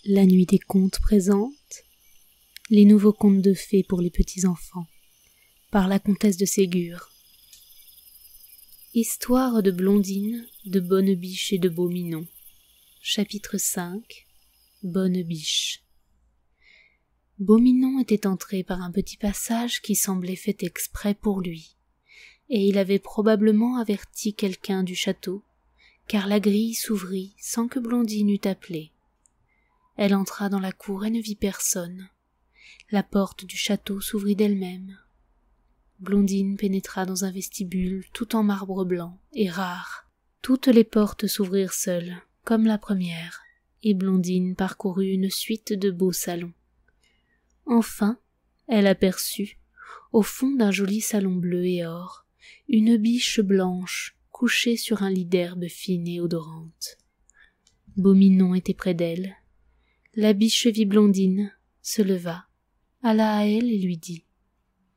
La nuit des contes présente les nouveaux contes de fées pour les petits-enfants, par la comtesse de Ségur. Histoire de Blondine, de Bonnebiche et de Beauminon. Chapitre 5. Bonnebiche. Beauminon était entré par un petit passage qui semblait fait exprès pour lui, et il avait probablement averti quelqu'un du château, car la grille s'ouvrit sans que Blondine eût appelé. Elle entra dans la cour et ne vit personne. La porte du château s'ouvrit d'elle-même. Blondine pénétra dans un vestibule tout en marbre blanc et rare. Toutes les portes s'ouvrirent seules, comme la première, et Blondine parcourut une suite de beaux salons. Enfin, elle aperçut, au fond d'un joli salon bleu et or, une biche blanche couchée sur un lit d'herbe fine et odorante. Beauminon était près d'elle. La biche vit Blondine, se leva, alla à elle et lui dit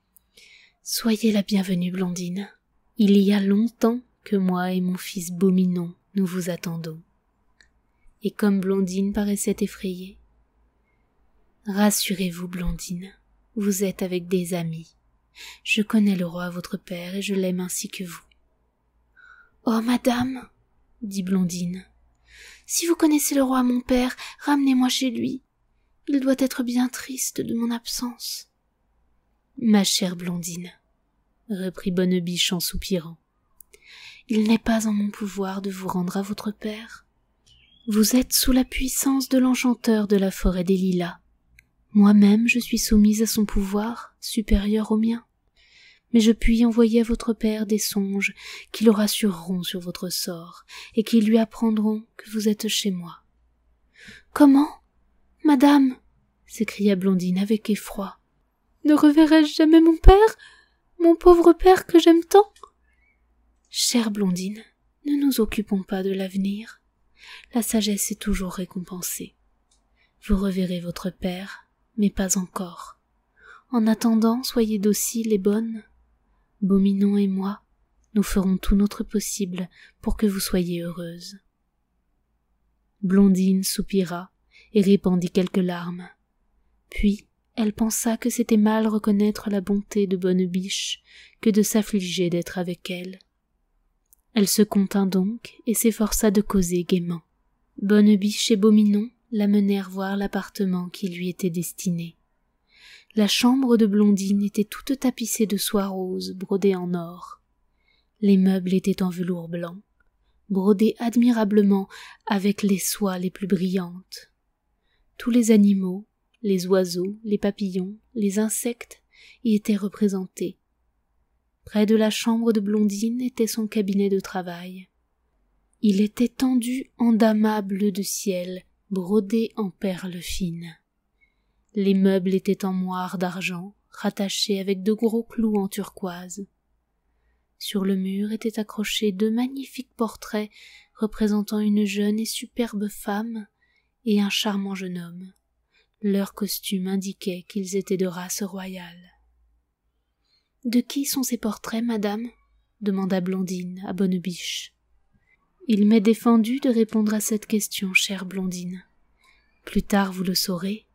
« Soyez la bienvenue, Blondine. Il y a longtemps que moi et mon fils Beauminon nous vous attendons. » Et comme Blondine paraissait effrayée, « Rassurez-vous, Blondine, vous êtes avec des amis. Je connais le roi votre père et je l'aime ainsi que vous. »« Oh, madame, dit Blondine, si vous connaissez le roi mon père, ramenez-moi chez lui. Il doit être bien triste de mon absence. »« Ma chère Blondine, reprit Bonnebiche en soupirant, il n'est pas en mon pouvoir de vous rendre à votre père. Vous êtes sous la puissance de l'enchanteur de la forêt des lilas. Moi-même je suis soumise à son pouvoir, supérieur au mien. Mais je puis envoyer à votre père des songes qui le rassureront sur votre sort et qui lui apprendront que vous êtes chez moi. »« Comment, madame ?» s'écria Blondine avec effroi. « Ne reverrai-je jamais mon père, mon pauvre père que j'aime tant ?»« Chère Blondine, ne nous occupons pas de l'avenir. La sagesse est toujours récompensée. Vous reverrez votre père, mais pas encore. En attendant, soyez docile et bonne. Beauminon et moi, nous ferons tout notre possible pour que vous soyez heureuse. » Blondine soupira et répandit quelques larmes. Puis elle pensa que c'était mal reconnaître la bonté de Bonnebiche que de s'affliger d'être avec elle. Elle se contint donc et s'efforça de causer gaiement. Bonnebiche et Beauminon la menèrent voir l'appartement qui lui était destiné. La chambre de Blondine était toute tapissée de soie rose brodée en or. Les meubles étaient en velours blanc, brodés admirablement avec les soies les plus brillantes. Tous les animaux, les oiseaux, les papillons, les insectes y étaient représentés. Près de la chambre de Blondine était son cabinet de travail. Il était tendu en damas bleu de ciel, brodé en perles fines. Les meubles étaient en moire d'argent, rattachés avec de gros clous en turquoise. Sur le mur étaient accrochés 2 magnifiques portraits représentant une jeune et superbe femme et un charmant jeune homme. Leur costume indiquait qu'ils étaient de race royale. « De qui sont ces portraits, madame ?» demanda Blondine à Bonnebiche. « Il m'est défendu de répondre à cette question, chère Blondine. Plus tard vous le saurez.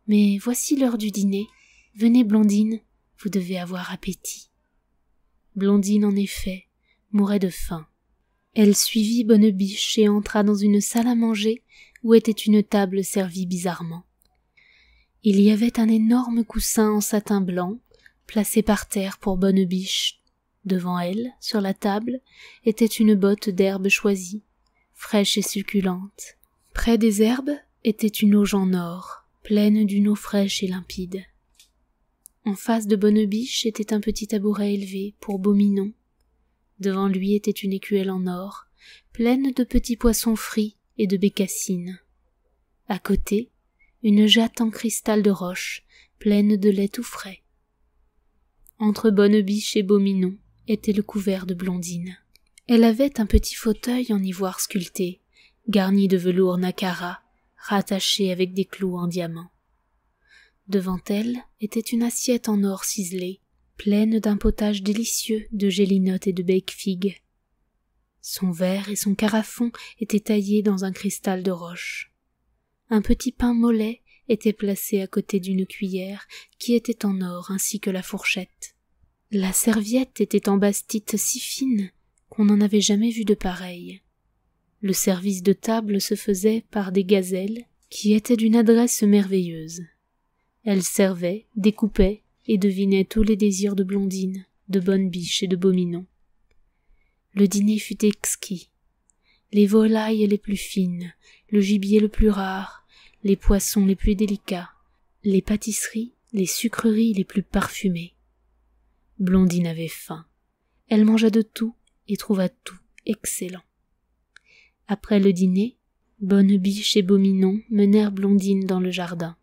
Mais voici l'heure du dîner. Venez, Blondine, vous devez avoir appétit. » Blondine, en effet, mourait de faim. Elle suivit Bonnebiche et entra dans une salle à manger où était une table servie bizarrement. Il y avait un énorme coussin en satin blanc, placé par terre pour Bonnebiche. Devant elle, sur la table, était une botte d'herbes choisies, fraîche et succulente. Près des herbes était une auge en or, pleine d'une eau fraîche et limpide. En face de Bonnebiche était un petit tabouret élevé pour Beauminon. Devant lui était une écuelle en or, pleine de petits poissons frits et de bécassines. À côté, une jatte en cristal de roche, pleine de lait tout frais. Entre Bonnebiche et Beauminon était le couvert de Blondine. Elle avait un petit fauteuil en ivoire sculpté, garni de velours nacara, rattaché avec des clous en diamant. Devant elle était une assiette en or ciselé, pleine d'un potage délicieux de gélinottes et de bec-figues. Son verre et son carafon étaient taillés dans un cristal de roche. Un petit pain mollet était placé à côté d'une cuillère qui était en or ainsi que la fourchette. La serviette était en bastite si fine qu'on n'en avait jamais vu de pareille. Le service de table se faisait par des gazelles qui étaient d'une adresse merveilleuse. Elles servaient, découpaient et devinaient tous les désirs de Blondine, de Bonne Biche et de Beau Minon. Le dîner fut exquis. Les volailles les plus fines, le gibier le plus rare, les poissons les plus délicats, les pâtisseries, les sucreries les plus parfumées. Blondine avait faim. Elle mangea de tout et trouva tout excellent. Après le dîner, Bonne Biche et Beau Minon menèrent Blondine dans le jardin.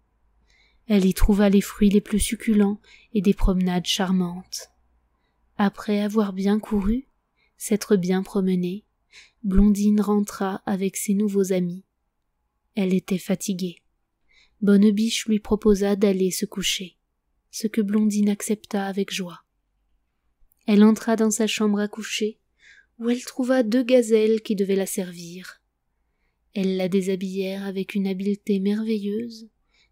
Elle y trouva les fruits les plus succulents et des promenades charmantes. Après avoir bien couru, s'être bien promenée, Blondine rentra avec ses nouveaux amis. Elle était fatiguée. Bonne Biche lui proposa d'aller se coucher, ce que Blondine accepta avec joie. Elle entra dans sa chambre à coucher, où elle trouva 2 gazelles qui devaient la servir. Elles la déshabillèrent avec une habileté merveilleuse,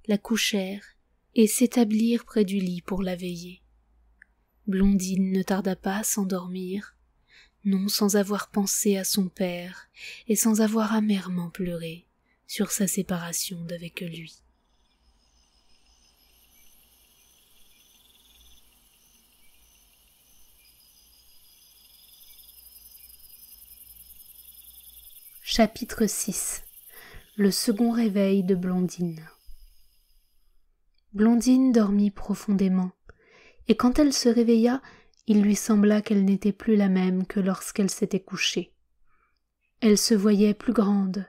la couchèrent et s'établirent près du lit pour la veiller. Blondine ne tarda pas à s'endormir, non sans avoir pensé à son père et sans avoir amèrement pleuré sur sa séparation d'avec lui. Chapitre 6. Le second réveil de Blondine. Blondine dormit profondément, et quand elle se réveilla, il lui sembla qu'elle n'était plus la même que lorsqu'elle s'était couchée. Elle se voyait plus grande,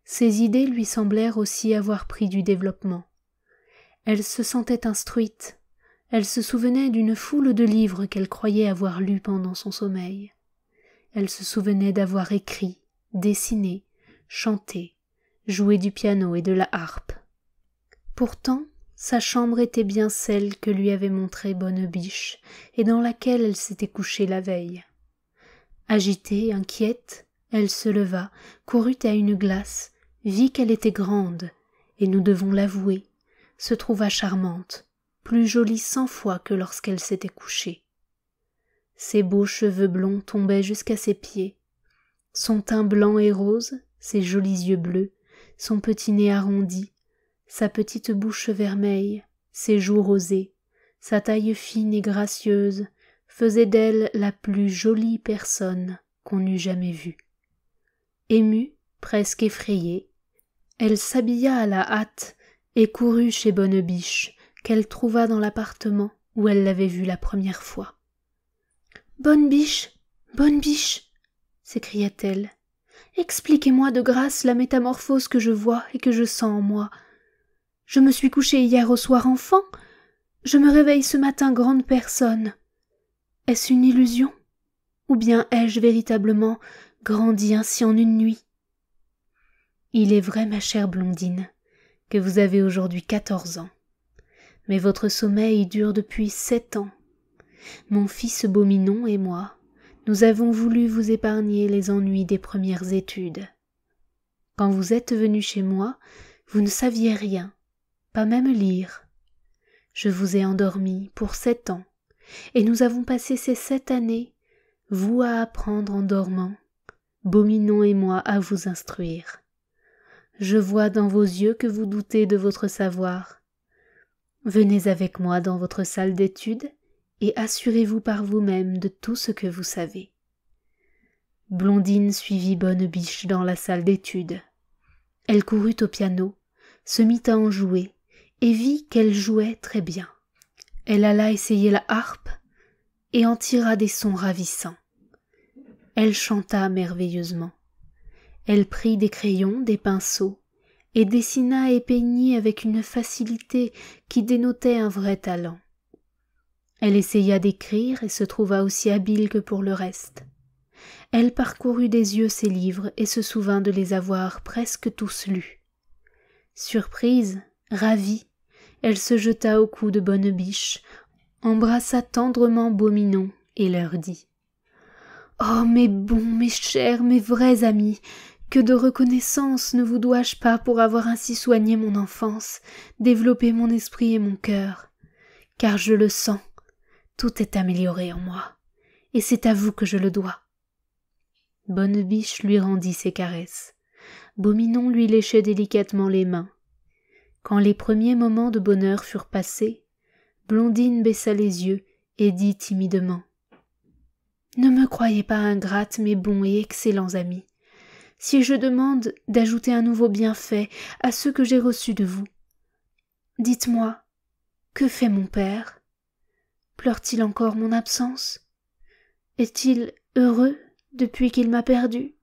ses idées lui semblèrent aussi avoir pris du développement. Elle se sentait instruite, elle se souvenait d'une foule de livres qu'elle croyait avoir lus pendant son sommeil. Elle se souvenait d'avoir écrit, dessiné, chanté, joué du piano et de la harpe. Pourtant, sa chambre était bien celle que lui avait montrée Bonne Biche et dans laquelle elle s'était couchée la veille. Agitée, inquiète, elle se leva, courut à une glace, vit qu'elle était grande, et nous devons l'avouer, se trouva charmante, plus jolie 100 fois que lorsqu'elle s'était couchée. Ses beaux cheveux blonds tombaient jusqu'à ses pieds, son teint blanc et rose, ses jolis yeux bleus, son petit nez arrondi, sa petite bouche vermeille, ses joues rosées, sa taille fine et gracieuse, faisaient d'elle la plus jolie personne qu'on eût jamais vue. Émue, presque effrayée, elle s'habilla à la hâte et courut chez Bonne Biche, qu'elle trouva dans l'appartement où elle l'avait vue la première fois. « Bonne Biche, Bonne Biche !» s'écria-t-elle. « Expliquez-moi de grâce la métamorphose que je vois et que je sens en moi. Je me suis couchée hier au soir enfant, je me réveille ce matin grande personne. Est-ce une illusion? Ou bien ai-je véritablement grandi ainsi en une nuit? » « Il est vrai, ma chère Blondine, que vous avez aujourd'hui 14 ans, mais votre sommeil dure depuis 7 ans. Mon fils Beau Minon et moi, nous avons voulu vous épargner les ennuis des premières études. Quand vous êtes venu chez moi, vous ne saviez rien, pas même lire. Je vous ai endormi pour 7 ans, et nous avons passé ces 7 années, vous à apprendre en dormant, Beau Minon et moi à vous instruire. Je vois dans vos yeux que vous doutez de votre savoir. Venez avec moi dans votre salle d'études et assurez-vous par vous-même de tout ce que vous savez. » Blondine suivit Bonne Biche dans la salle d'études. Elle courut au piano, se mit à en jouer et vit qu'elle jouait très bien. Elle alla essayer la harpe et en tira des sons ravissants. Elle chanta merveilleusement. Elle prit des crayons, des pinceaux, et dessina et peignit avec une facilité qui dénotait un vrai talent. Elle essaya d'écrire et se trouva aussi habile que pour le reste. Elle parcourut des yeux ses livres et se souvint de les avoir presque tous lus. Surprise, ravie, elle se jeta au cou de Bonne Biche, embrassa tendrement Beau Minon et leur dit « Oh, mes bons, mes chers, mes vrais amis, Que de reconnaissance ne vous dois-je pas pour avoir ainsi soigné mon enfance, développé mon esprit et mon cœur. Car je le sens, tout est amélioré en moi, et c'est à vous que je le dois. » Bonne Biche lui rendit ses caresses. Beau Minon lui léchait délicatement les mains. Quand les premiers moments de bonheur furent passés, Blondine baissa les yeux et dit timidement: « Ne me croyez pas ingrate, mes bons et excellents amis. Si je demande d'ajouter un nouveau bienfait à ceux que j'ai reçus de vous, dites-moi, que fait mon père? Pleure-t-il encore mon absence? Est-il heureux depuis qu'il m'a perdue?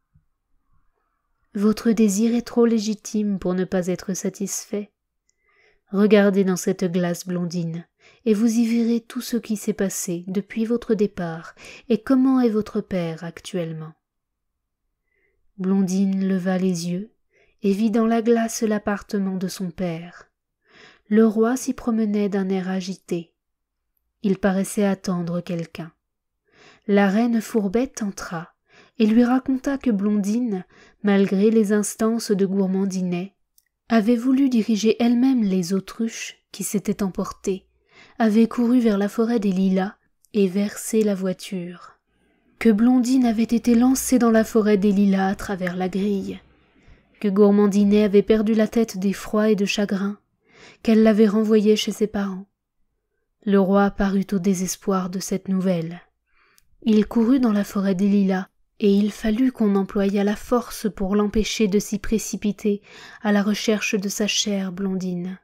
Votre désir est trop légitime pour ne pas être satisfait. Regardez dans cette glace, Blondine, et vous y verrez tout ce qui s'est passé depuis votre départ et comment est votre père actuellement. » Blondine leva les yeux et vit dans la glace l'appartement de son père. Le roi s'y promenait d'un air agité. Il paraissait attendre quelqu'un. La reine Fourbette entra et lui raconta que Blondine, malgré les instances de Gourmandinet, avait voulu diriger elle-même les autruches qui s'étaient emportées, avait couru vers la forêt des Lilas et versé la voiture, que Blondine avait été lancée dans la forêt des Lilas à travers la grille, que Gourmandinet avait perdu la tête d'effroi et de chagrin, qu'elle l'avait renvoyé chez ses parents. Le roi parut au désespoir de cette nouvelle. Il courut dans la forêt des Lilas, et il fallut qu'on employât la force pour l'empêcher de s'y précipiter à la recherche de sa chère Blondine.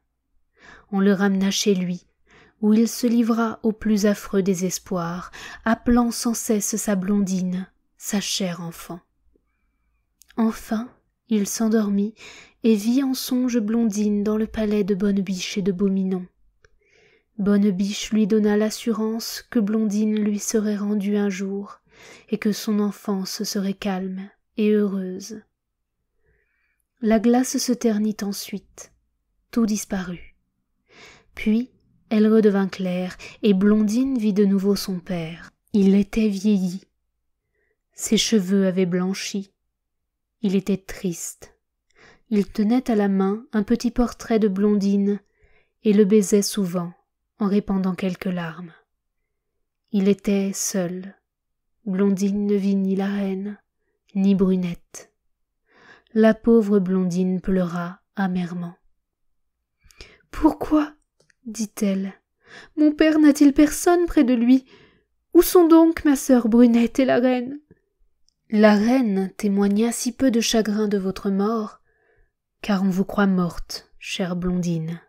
On le ramena chez lui, où il se livra au plus affreux désespoir, appelant sans cesse sa Blondine, sa chère enfant. Enfin, il s'endormit et vit en songe Blondine dans le palais de Bonne Biche et de Beau Minon. Bonne Biche lui donna l'assurance que Blondine lui serait rendue un jour, et que son enfance serait calme et heureuse. La glace se ternit ensuite, tout disparut. Puis elle redevint claire, et Blondine vit de nouveau son père. Il était vieilli. Ses cheveux avaient blanchi. Il était triste. Il tenait à la main un petit portrait de Blondine, et le baisait souvent, en répandant quelques larmes. Il était seul. Blondine ne vit ni la reine, ni Brunette. La pauvre Blondine pleura amèrement. « Pourquoi, dit-elle, mon père n'a-t-il personne près de lui? Où sont donc ma sœur Brunette et la reine ?» La reine témoigna si peu de chagrin de votre mort, car on vous croit morte, chère Blondine,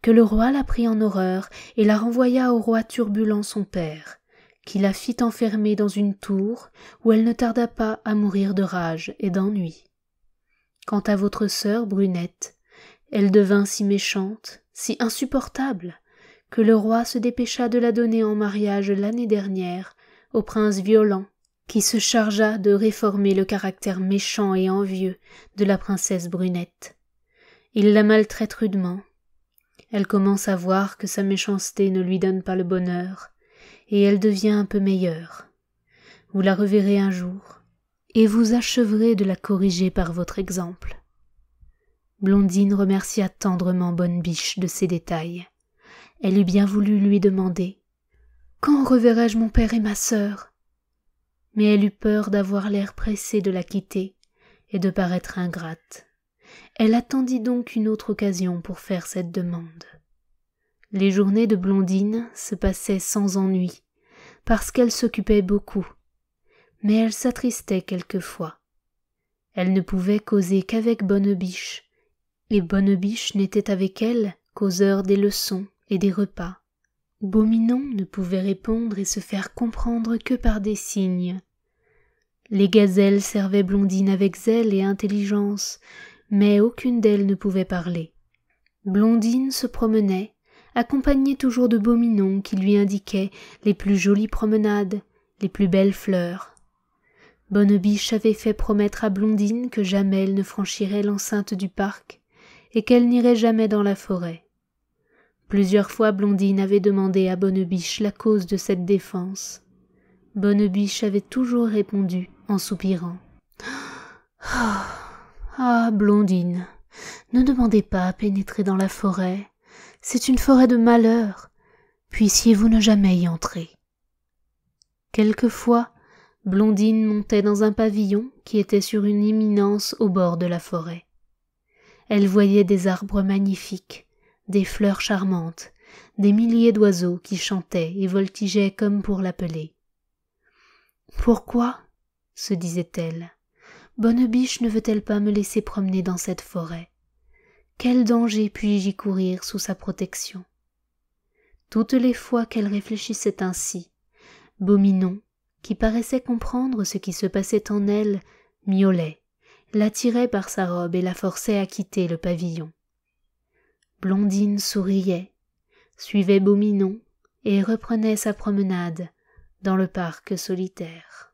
que le roi la prit en horreur et la renvoya au roi turbulent son père, qui la fit enfermer dans une tour où elle ne tarda pas à mourir de rage et d'ennui. Quant à votre sœur Brunette, elle devint si méchante, si insupportable, que le roi se dépêcha de la donner en mariage l'année dernière au prince Violent, qui se chargea de réformer le caractère méchant et envieux de la princesse Brunette. Il la maltraite rudement. Elle commence à voir que sa méchanceté ne lui donne pas le bonheur, et elle devient un peu meilleure. Vous la reverrez un jour, et vous acheverez de la corriger par votre exemple. » Blondine remercia tendrement Bonne Biche de ces détails. Elle eût bien voulu lui demander « Quand reverrai-je mon père et ma sœur ?» Mais elle eut peur d'avoir l'air pressé de la quitter et de paraître ingrate. Elle attendit donc une autre occasion pour faire cette demande. Les journées de Blondine se passaient sans ennui, parce qu'elle s'occupait beaucoup, mais elle s'attristait quelquefois. Elle ne pouvait causer qu'avec Bonne Biche, et Bonne Biche n'était avec elle qu'aux heures des leçons et des repas. Beau Minon ne pouvait répondre et se faire comprendre que par des signes. Les gazelles servaient Blondine avec zèle et intelligence, mais aucune d'elles ne pouvait parler. Blondine se promenait, accompagnée toujours de Beau Minon qui lui indiquait les plus jolies promenades, les plus belles fleurs. Bonne Biche avait fait promettre à Blondine que jamais elle ne franchirait l'enceinte du parc et qu'elle n'irait jamais dans la forêt. Plusieurs fois Blondine avait demandé à Bonne Biche la cause de cette défense. Bonne Biche avait toujours répondu en soupirant. « Ah, Blondine, ne demandez pas à pénétrer dans la forêt. C'est une forêt de malheur. Puissiez-vous ne jamais y entrer. Quelquefois, Blondine montait dans un pavillon qui était sur une éminence au bord de la forêt. Elle voyait des arbres magnifiques, des fleurs charmantes, des milliers d'oiseaux qui chantaient et voltigeaient comme pour l'appeler. « Pourquoi, se disait-elle, Bonne Biche ne veut-elle pas me laisser promener dans cette forêt? Quel danger puis-je y courir sous sa protection ?» Toutes les fois qu'elle réfléchissait ainsi, Beau Minon, qui paraissait comprendre ce qui se passait en elle, miaulait, l'attirait par sa robe et la forçait à quitter le pavillon. Blondine souriait, suivait Beau Minon et reprenait sa promenade dans le parc solitaire.